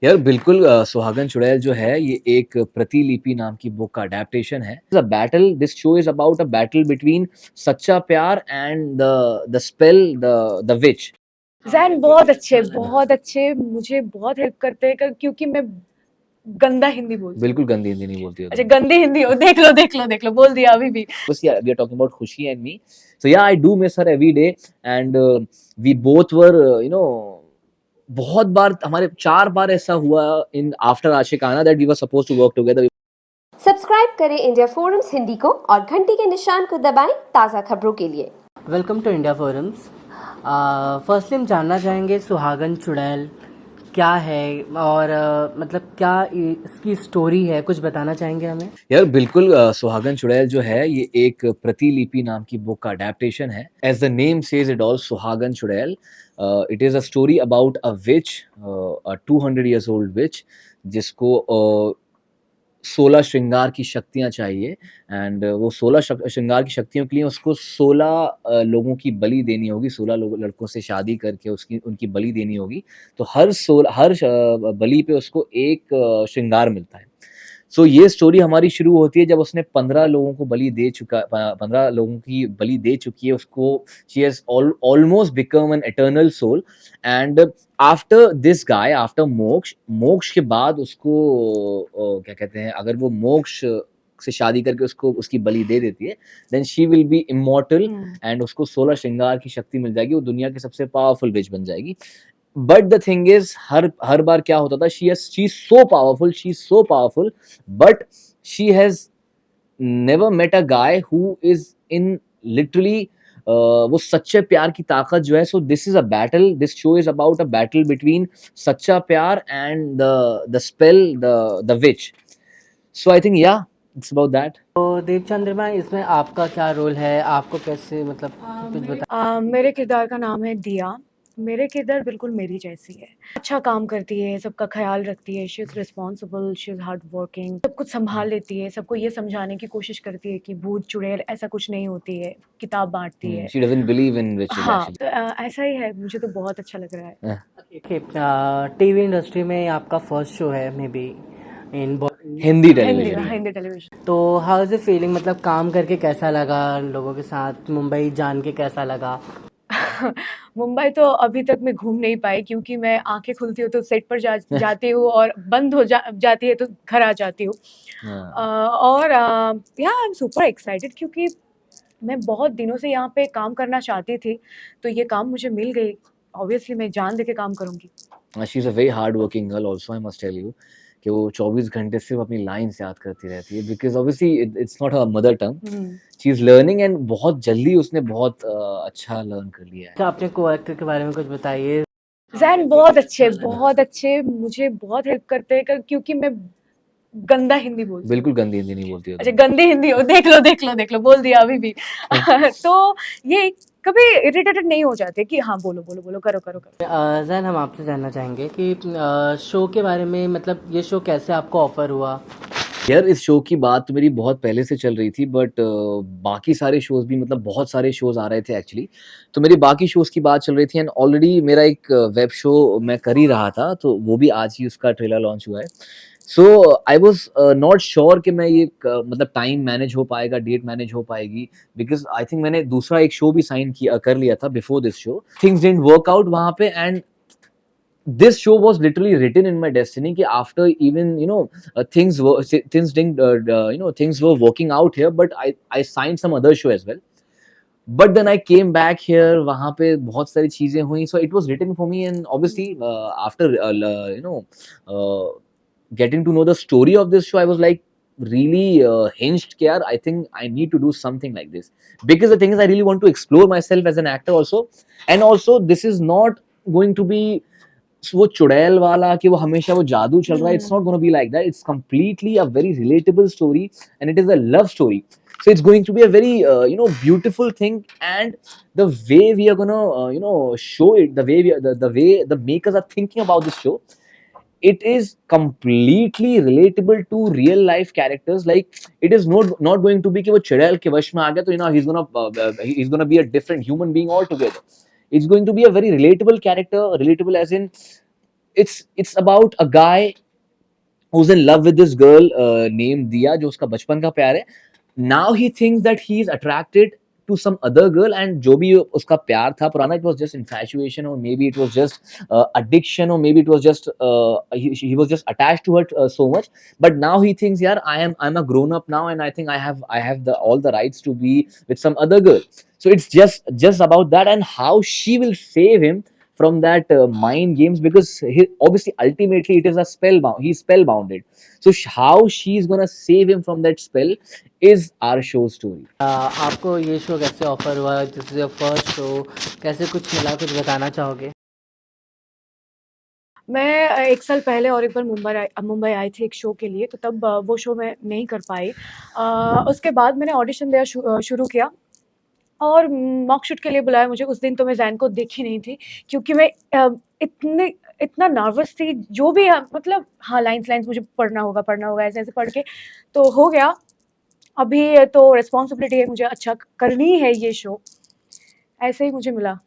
यार बिल्कुल सुहागन चुड़ैल जो है ये एक प्रतिलिपि नाम की बुक का अडैप्टेशन है। The battle this show is about a battle between सच्चा प्यार and the spell the witch. Zain बहुत अच्छे मुझे बहुत हेल्प करते हैं क्योंकि मैं गंदा हिंदी बोलती हूँ। बिल्कुल गंदी हिंदी नहीं बोलती हो अच्छा तुम। गंदी हिंदी हो देख लो बोल दिया अभी भी। बस यार we are talking about Khushi and me. So yeah I do miss her every day and we both were बहुत बार हमारे 4 बार ऐसा हुआ in after Aashiqana that we were supposed to work together. Subscribe करें इंडिया फोरम्स हिंदी को और घंटी के निशान को दबाएं ताज़ा खबरों के लिए। Welcome to India forums. Firstly हम जानना चाहेंगे सुहागन चुड़ैल क्या है और मतलब क्या इसकी स्टोरी है, कुछ बताना चाहेंगे हमें? यार बिल्कुल सुहागन चुड़ैल जो है ये एक प्रतिलिपि नाम की बुक का अडैप्टेशन है। As the name says it all, Suhagan Chudail it is a story about a witch, a 200 years old witch जिसको 16 श्रृंगार की शक्तियाँ चाहिए एंड वो 16 श्रृंगार की शक्तियों के लिए उसको 16 लोगों की बलि देनी होगी, 16 लड़कों से शादी करके उसकी उनकी बलि देनी होगी। तो हर बलि पे उसको एक श्रृंगार मिलता है। सो ये स्टोरी हमारी शुरू होती है जब उसने 15 लोगों को बलि दे चुका 15 लोगों की बलि दे चुकी है उसको। She has almost become an eternal soul and after this guy, after moksha, मोक्ष के बाद उसको क्या कहते हैं, अगर वो मोक्ष से शादी करके उसको उसकी बलि दे देती है, then she will be immortal and उसको 16 श्रृंगार की शक्ति मिल जाएगी, वो दुनिया की सबसे पावरफुल विच बन जाएगी। बट द थिंग इज हर बार क्या होता था, she is so powerful but she has never met a guy who is in literally वो सच्चे प्यार की ताकत जो है। So this is a battle, this show is about a battle between सच्चा प्यार and the spell the witch. So I think yeah it's about that. तो देव चंद्रमा, इसमें आपका क्या रोल है? आपको कैसे मतलब कुछ बता। मेरे किरदार का नाम है दिया। मेरे किरदार बिल्कुल मेरी जैसी है, अच्छा काम करती है, सबका ख्याल रखती है, she is responsible, she is hard working, सब कुछ संभाल लेती है, सबको ये समझाने की कोशिश करती है कि भूत चुड़ैल ऐसा कुछ नहीं होती है, किताब बांटती है। She doesn't believe in witches हाँ एक्चुअली। तो ऐसा ही है, मुझे तो बहुत अच्छा लग रहा है। देखिए, टीवी इंडस्ट्री में आपका फर्स्ट शो है may be in Hindi Hindi television में। हिंदी टेलीविजन। तो हाउ इज द फीलिंग, मतलब काम करके कैसा लगा लोगों के साथ, मुंबई जान के कैसा लगा? मुंबई तो अभी तक मैं घूम नहीं पाई क्योंकि मैं आंखें खुलती हूँ तो सेट पर जाती हूँ और बंद हो जाती है तो घर आ जाती हूँ। और या आई एम सुपर एक्साइटेड क्योंकि मैं बहुत दिनों से यहाँ पे काम करना चाहती थी, तो ये काम मुझे मिल गई। ऑब्वियसली मैं जान दे के काम करूँगी। She is a very hard working girl also, I must tell you कि वो 24 घंटे सिर्फ अपनी लाइन्स याद करती रहती है because obviously it's not her mother tongue. She is learning and बहुत जल्दी उसने बहुत अच्छा लर्न कर लिया है। अच्छा, अपने को एक्टर के बारे में कुछ बताइए। ज़ैन बहुत अच्छे मुझे बहुत हेल्प करते हैं क्योंकि मैं गंदा हिंदी बोलती हूँ। बिल्कुल गंदी हिंदी नहीं बोलती हो अच्छा तुम। गंदी हिंदी हो देख लो बोल दिया अभी भी। तो ये कभी इरिटेटेड नहीं हो जाते कि हाँ बोलो करो। जैन, हम आपसे जानना चाहेंगे कि शो के बारे में, मतलब ये शो कैसे आपको ऑफर हुआ? यार इस शो की बात तो मेरी बहुत पहले से चल रही थी बट बाकी सारे शोज़ भी, मतलब बहुत सारे शोज़ आ रहे थे एक्चुअली। तो मेरी बाकी शोज़ की बात चल रही थी एंड ऑलरेडी मेरा एक वेब शो मैं कर ही रहा था, तो वो भी आज ही उसका ट्रेलर लॉन्च हुआ है। सो आई वाज़ नॉट श्योर कि मैं ये मतलब टाइम मैनेज हो पाएगा, डेट मैनेज हो पाएगी बिकॉज़ आई थिंक मैंने दूसरा एक शो भी साइन किया कर लिया था before this show. Things didn't work out वहाँ पे and this show was literally written in my destiny कि after even things were working out here but I signed some other show as well but then I came back here, वहाँ पे बहुत सारी चीजें हुई, so it was written for me and obviously after getting to know the story of this show I was like really hinged कि यार I think I need to do something like this because the thing is I really want to explore myself as an actor also and also this is not going to be वो चुड़ैल वाला कि वो हमेशा वो जादू चल रहा है. It's not going to be like that. It's completely a very relatable story and it is a love story. So it's going to be a very beautiful thing, and the way we are gonna show it, the way the way the makers are thinking about this show, it is completely relatable to real life characters. Like it is not going to be कि वो चुड़ैल के वश में आ गया तो he's gonna be a different human being altogether. It's going to be a very relatable character, relatable as in it's about a guy who's in love with this girl named Diya, जो उसका बचपन का प्यार है. Now he thinks that he is attracted to some other girl, and जो भी उसका प्यार था पुराना, it was just infatuation, or maybe it was just addiction, or maybe it was just he was just attached to her so much. But now he thinks, yeah, I'm a grown up now, and I think I have the all the rights to be with some other girl. So it's just about that, and how she will save him from that mind games, because obviously ultimately it is a spellbound, he's spellbounded. So how she's gonna save him from that spell is our show story. आपको ये show कैसे offer हुआ, this is your first show, कैसे कुछ मिला, कुछ बताना चाहोगे? मैं 1 साल पहले और एक बार मुंबई आई थी एक शो के लिए, तो तब वो शो मैं नहीं कर पाई। उसके बाद मैंने ऑडिशन दिया शुरू किया और मॉकशूट के लिए बुलाया मुझे। उस दिन तो मैं ज़ैन को देखी नहीं थी, क्योंकि मैं इतना नर्वस थी, जो भी मतलब हाँ, लाइन्स मुझे पढ़ना होगा, ऐसे-ऐसे पढ़ के तो हो गया। अभी तो रिस्पॉन्सिबिलिटी है, मुझे अच्छा करनी है ये शो, ऐसे ही मुझे मिला।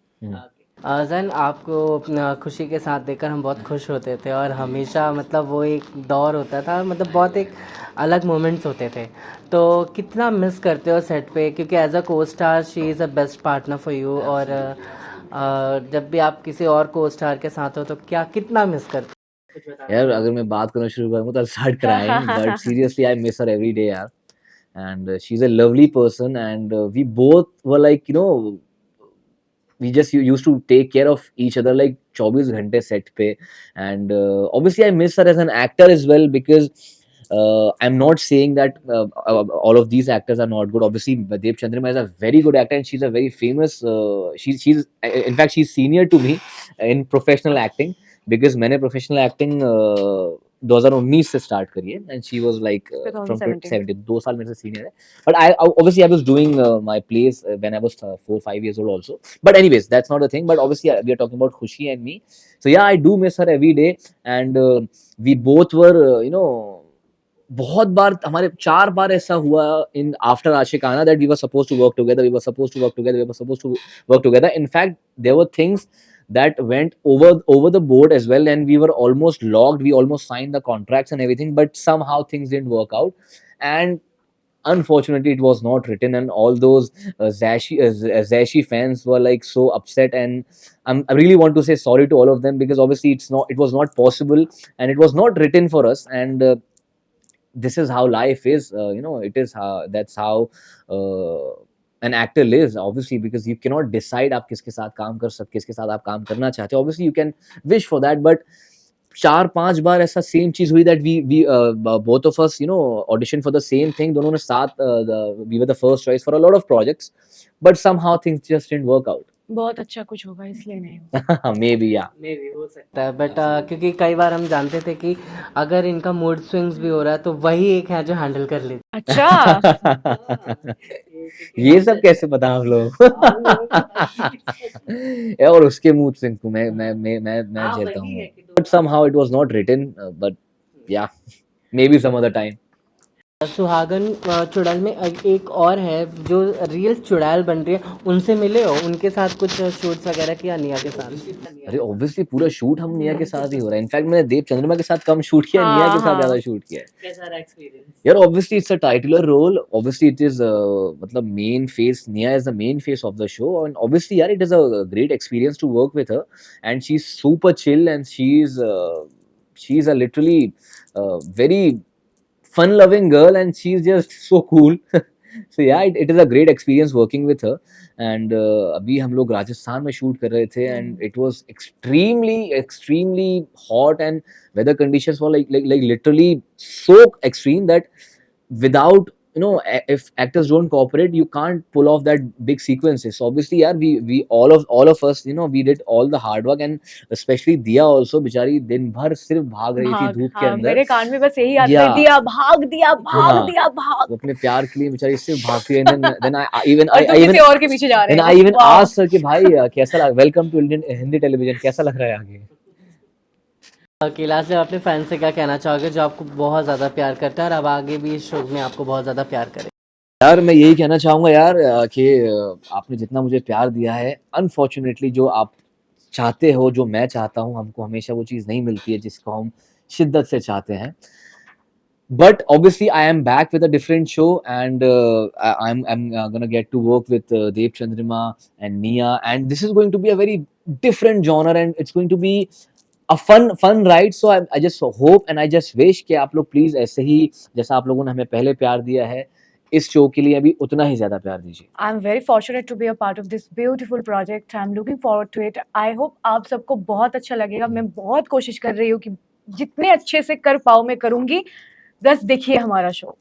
जैन, आपको अपना खुशी के साथ देखकर हम बहुत खुश होते थे, और हमेशा मतलब वो एक दौर होता था, मतलब बहुत एक अलग मोमेंट्स होते थे। तो कितना मिस करते हो सेट पे, क्योंकि एज अ को star she is a best partner for you, और जब भी आप किसी और को स्टार के साथ हो तो क्या कितना मिस करते हो? कुछ बताना यार चाहोगे? अगर मैं बात करना शुरू करूँ तो I'll start crying, but seriously I miss her every day यार. And she's a lovely person, and we both were like, you know, we just used to take care of each other like 24 घंटे set पे. And obviously I miss her as an actor as well, because I'm not saying that all of these actors are not good. Obviously Dev Chandrima is a very good actor, and she's a very famous she's in fact she's senior to me in professional acting, because मैंने professional acting 2019 से start करी है, and she was like from 2017। 2 साल मेरे से senior है. But obviously I was doing my plays when I was 4-5 years old also. But anyways, that's not the thing. But obviously we are talking about Khushi and me. So yeah, I do miss her every day, and we both were you know, बहुत बार हमारे 4 बार ऐसा हुआ in after Aashikana that we were supposed to work together, we were supposed to work together. In fact, there were things that went over the board as well, and we were almost locked, we almost signed the contracts and everything, but somehow things didn't work out. And unfortunately it was not written, and all those Zashi fans were like so upset, and I really want to say sorry to all of them, because obviously it was not possible, and it was not written for us. And this is how life is, you know, it is how, that's how an actor lives, obviously, because you cannot decide आप किसके साथ काम कर सकते, किसके साथ आप काम करना चाहते हो. Obviously you can wish for that, but 4-5 बार ऐसा सेम चीज हुई that we both of us, you know, audition for the same thing. दोनों ने साथ we were the first choice for a lot of projects, but somehow things just didn't work out. बहुत अच्छा कुछ होगा इसलिए नहीं हुआ। Maybe, yeah. मे भी हो सकता है, बट क्योंकि कई बार हम जानते थे कि अगर इनका मूड स्विंग्स भी हो रहा है तो वही एक है जो हैंडल कर लेती अच्छा। ये सब कैसे पता आप लोग? और उसके मूड स्विंग को मैं झेलता हूँ. But somehow it was not written, but yeah, maybe some other time. सुहागन चुड़ैल में एक और है जो रियल चुड़ैल बन रही है, उनसे मिले हो, उनके साथ कुछ शूट्स वगैरह किया निया के साथ? अरे ऑब्वियसली पूरा शूट हम निया के साथ ही हो रहा है. इनफैक्ट मैंने देव चंद्रमा के साथ कम शूट किया है, निया के साथ ज्यादा शूट किया है. कैसा रहा एक्सपीरियंस? यार obviously it's a titular role, obviously it is मतलब main face, Nia is the main face of the show, and obviously यार it is a great experience to work with her, and she is super chill, and she is a literally very fun loving girl, and she's just so cool. So yeah, it is a great experience working with her. And अभी हम लोग राजस्थान में shoot कर रहे थे, and it was extremely hot, and weather conditions were like literally so extreme that without, you know, if actors don't cooperate, you can't pull off that big sequences. So obviously यार we all of us, you know, we did all the hard work, and especially Diya also, बेचारी दिन भर सिर्फ भाग रही थी धूप के हाँ, अंदर. मेरे कान में बस यही आता है, Yeah. दिया भाग, दिया भाग, हाँ. दिया भाग। वो अपने प्यार के लिए बेचारी सिर्फ भागती है. then I even और तुम किसी और के पीछे जा रहे then हो। I even वाह। asked her कि भाई कैसा लगा, welcome to Indian Hindi television, कैसा लग रहा है आगे? कैलाश जी, अपने फैन से क्या कहना चाहोगे जो आपको बहुत ज़्यादा प्यार करता है और अब आगे भी इस शो में आपको बहुत ज़्यादा प्यार करे? यार मैं यही कहना चाहूंगा यार कि आपने जितना मुझे प्यार दिया है, अनफॉर्चुनेटली जो आप चाहते हो, जो मैं चाहता हूँ, हमको हमेशा वो चीज़ नहीं मिलती है जिसको हम शिद्दत से चाहते हैं। But obviously, I am back with a different show, and I'm gonna get to work with Dev Chandrima and Nia, and this is going to be a very different genre, and it's going to be a fun ride. So I just hope and I just wish कि आप लोग please ऐसे ही जैसा आप लोगों ने हमें पहले प्यार दिया है, इस शो के लिए अभी उतना ही ज्यादा प्यार दीजिए। I'm very fortunate to be a part of this beautiful project. I'm looking forward to it. I hope आप सबको बहुत अच्छा लगेगा। मैं बहुत कोशिश कर रही हूँ कि जितने अच्छे से कर पाऊँ मैं करूँगी। बस देखिए हमारा शो।